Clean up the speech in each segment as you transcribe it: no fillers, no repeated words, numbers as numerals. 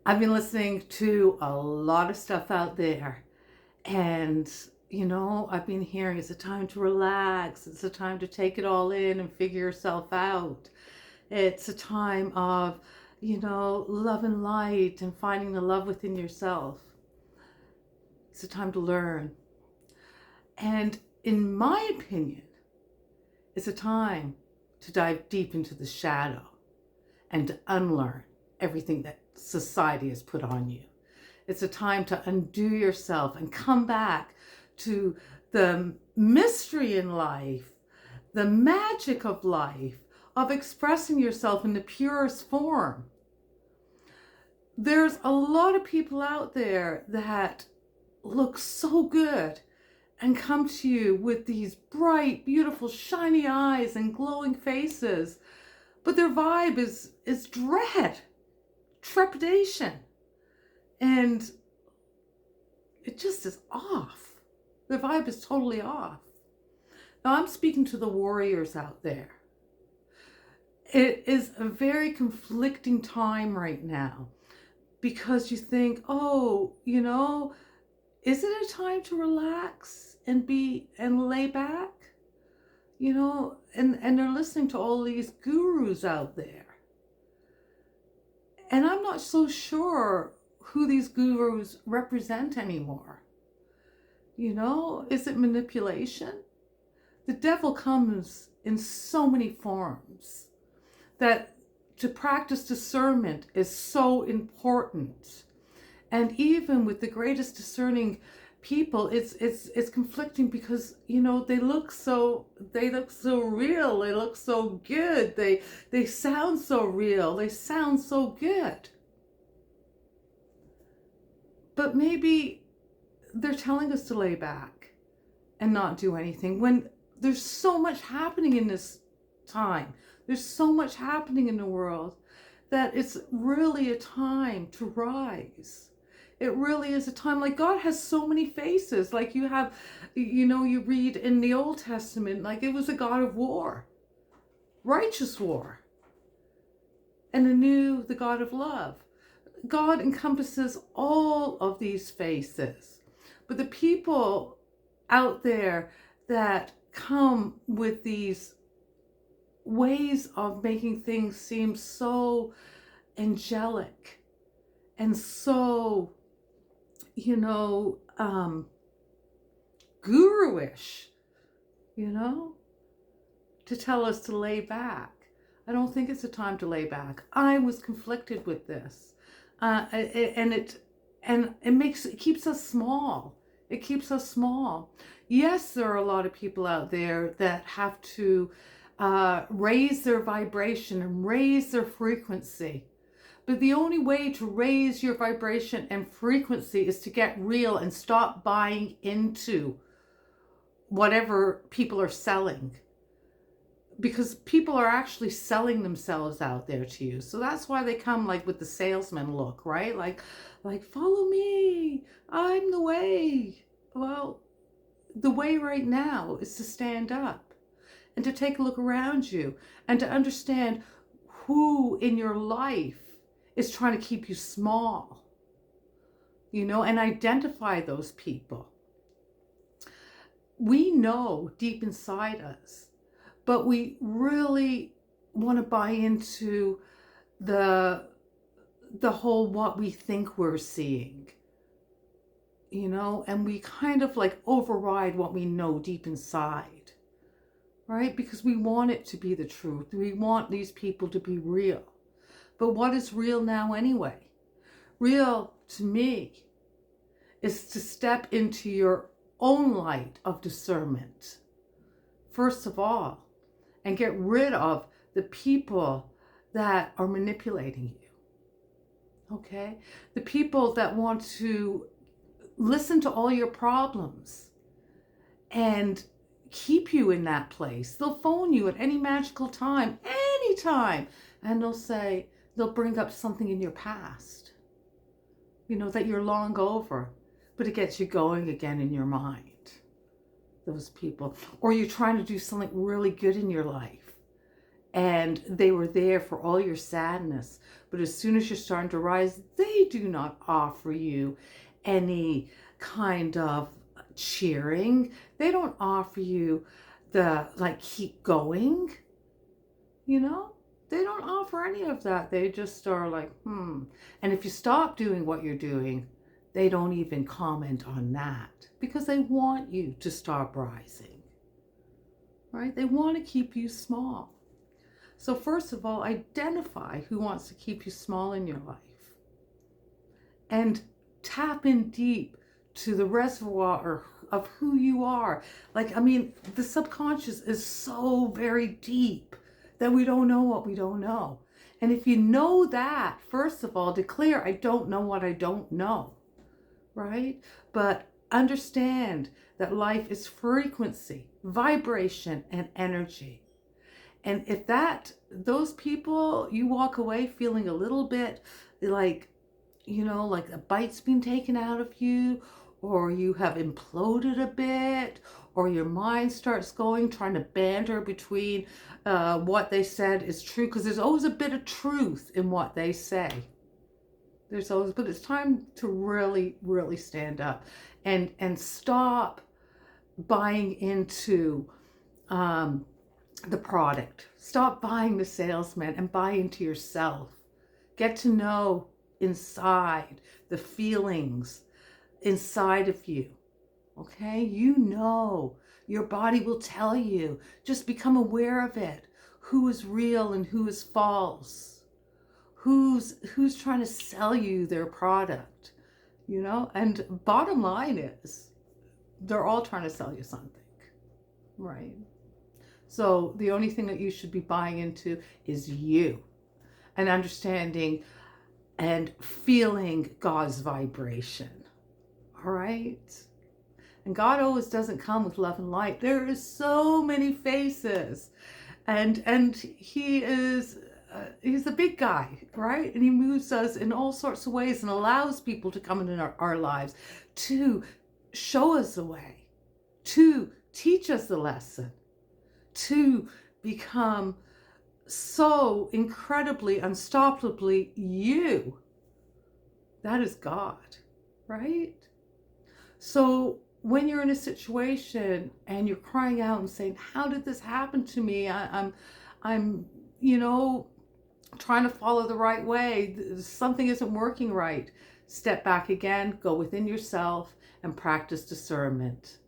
I've been listening to a lot of stuff out there, and I've been hearing it's a time to relax, it's a time to take it all in and figure yourself out. It's a time of, love and light and finding the love within yourself. It's a time to learn. And in my opinion, it's a time to dive deep into the shadow and to unlearn everything that society has put on you. It's a time to undo yourself and come back to the mystery in life, the magic of life, of expressing yourself in the purest form. There's a lot of people out there that look so good and come to you with these bright, beautiful, shiny eyes and glowing faces, but their vibe is dread, trepidation, and it just is off. The vibe is totally off. Now I'm speaking to the warriors out there. It is a very conflicting time right now because you think, oh, is it a time to relax and lay back? And they're listening to all these gurus out there. And I'm not so sure who these gurus represent anymore. Is it manipulation? The devil comes in so many forms that to practice discernment is so important. And even with the greatest discerning people, it's conflicting because they look so real, they look so good, they sound so real, they sound so good. But maybe they're telling us to lay back and not do anything when there's so much happening in this time. There's so much happening in the world that it's really a time to rise. It really is a time, like God has so many faces. Like you have, you read in the Old Testament, like it was a God of war, righteous war. And the God of love. God encompasses all of these faces. But the people out there that come with these ways of making things seem so angelic and so, guru-ish, to tell us to lay back. I don't think it's a time to lay back. I was conflicted with this. And it keeps us small. It keeps us small. Yes, there are a lot of people out there that have to raise their vibration and raise their frequency. But the only way to raise your vibration and frequency is to get real and stop buying into whatever people are selling. Because people are actually selling themselves out there to you. So that's why they come like with the salesman look, right? Like follow me, I'm the way. Well, the way right now is to stand up and to take a look around you and to understand who in your life is trying to keep you small, and identify those people. We know deep inside us, but we really want to buy into the whole what we think we're seeing, and we kind of like override what we know deep inside, right? Because we want it to be the truth. We want these people to be real. But what is real now anyway? Real to me is to step into your own light of discernment, first of all, and get rid of the people that are manipulating you, okay? The people that want to listen to all your problems and keep you in that place. They'll phone you at any magical time, anytime, and they'll bring up something in your past, that you're long over, but it gets you going again in your mind. Those people. Or you're trying to do something really good in your life and they were there for all your sadness. But as soon as you're starting to rise, they do not offer you any kind of cheering. They don't offer you the, like, keep going, you know? They don't offer any of that. They just are like, And if you stop doing what you're doing, they don't even comment on that because they want you to stop rising, right? They want to keep you small. So first of all, identify who wants to keep you small in your life and tap in deep to the reservoir of who you are. Like, I mean, the subconscious is so very deep that we don't know what we don't know. And if you know that, first of all, declare, I don't know what I don't know, right? But understand that life is frequency, vibration, and energy. And if those people, you walk away feeling a little bit like, like a bite's been taken out of you, or you have imploded a bit, or your mind starts going, trying to banter between what they said is true, because there's always a bit of truth in what they say. But it's time to really, really stand up and stop buying into the product. Stop buying the salesman and buy into yourself. Get to know inside the feelings inside of you. Okay? Your body will tell you. Just become aware of it. Who is real and who is false? Who's trying to sell you their product? And bottom line is they're all trying to sell you something, right? So the only thing that you should be buying into is you, and understanding and feeling God's vibration. All right? And God always doesn't come with love and light. There is so many faces, and he is he's a big guy, right? And he moves us in all sorts of ways and allows people to come into our lives to show us the way, to teach us the lesson, to become so incredibly, unstoppably you. That is God, right? So when you're in a situation and you're crying out and saying, how did this happen to me? I'm trying to follow the right way. Something isn't working right. Step back again, go within yourself and practice discernment.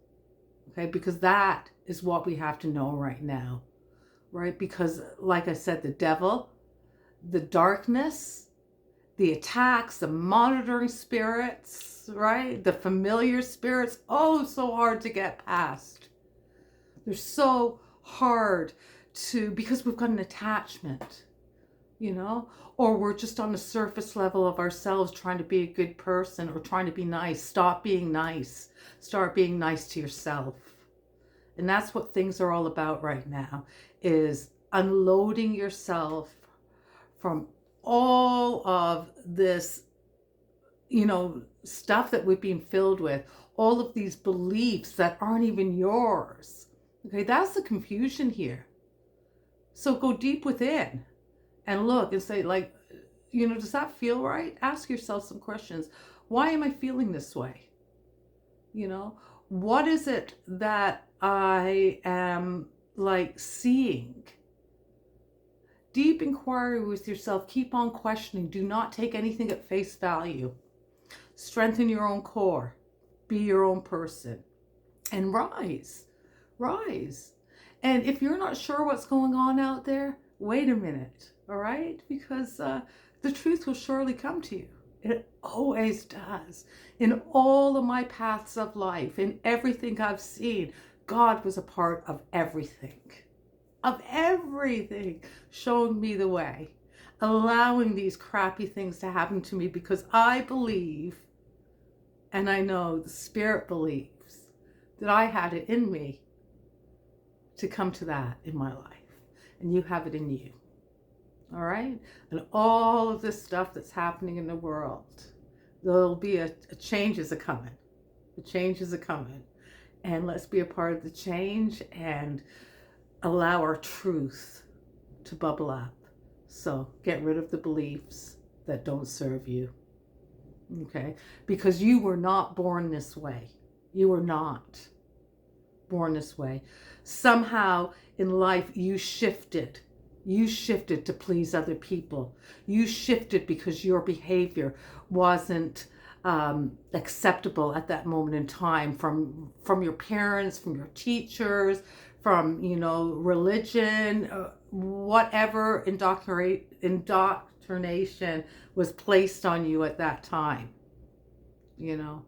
Okay, because that is what we have to know right now, right? Because like I said, the devil, the darkness, the attacks, the monitoring spirits, right? The familiar spirits, so hard to get past. They're so hard because we've got an attachment, or we're just on the surface level of ourselves trying to be a good person or trying to be nice. Stop being nice. Start being nice to yourself. And that's what things are all about right now, is unloading yourself from all of this, stuff that we've been filled with, all of these beliefs that aren't even yours. Okay, that's the confusion here. So go deep within and look and say, like, does that feel right? Ask yourself some questions. Why am I feeling this way? What is it that I am like seeing? Deep inquiry with yourself. Keep on questioning. Do not take anything at face value. Strengthen your own core. Be your own person. And rise. Rise. And if you're not sure what's going on out there, wait a minute, all right? Because the truth will surely come to you. It always does. In all of my paths of life, in everything I've seen, God was a part of everything. Of everything, showing me the way, allowing these crappy things to happen to me, because I believe, and I know the Spirit believes, that I had it in me to come to that in my life. And you have it in you. All right? And all of this stuff that's happening in the world, there'll be a change is a coming. The change is a coming. And let's be a part of the change and allow our truth to bubble up. So get rid of the beliefs that don't serve you. Okay? Because you were not born this way. You were not born this way. Somehow in life you shifted. You shifted to please other people. You shifted because your behavior wasn't acceptable at that moment in time from your parents, from your teachers, from, you know, religion, whatever indoctrination was placed on you at that time, you know.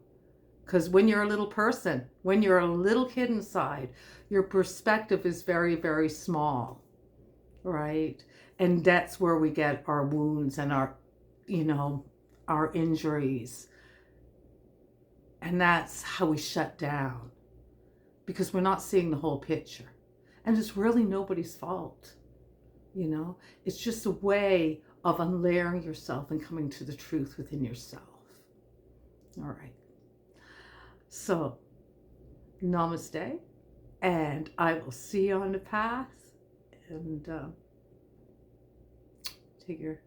Because when you're a little person, when you're a little kid inside, your perspective is very, very small, right? And that's where we get our wounds and our, you know, our injuries. And that's how we shut down, because we're not seeing the whole picture. And it's really nobody's fault, you know? It's just a way of unlayering yourself and coming to the truth within yourself. All right. So, namaste, and I will see you on the path, and take your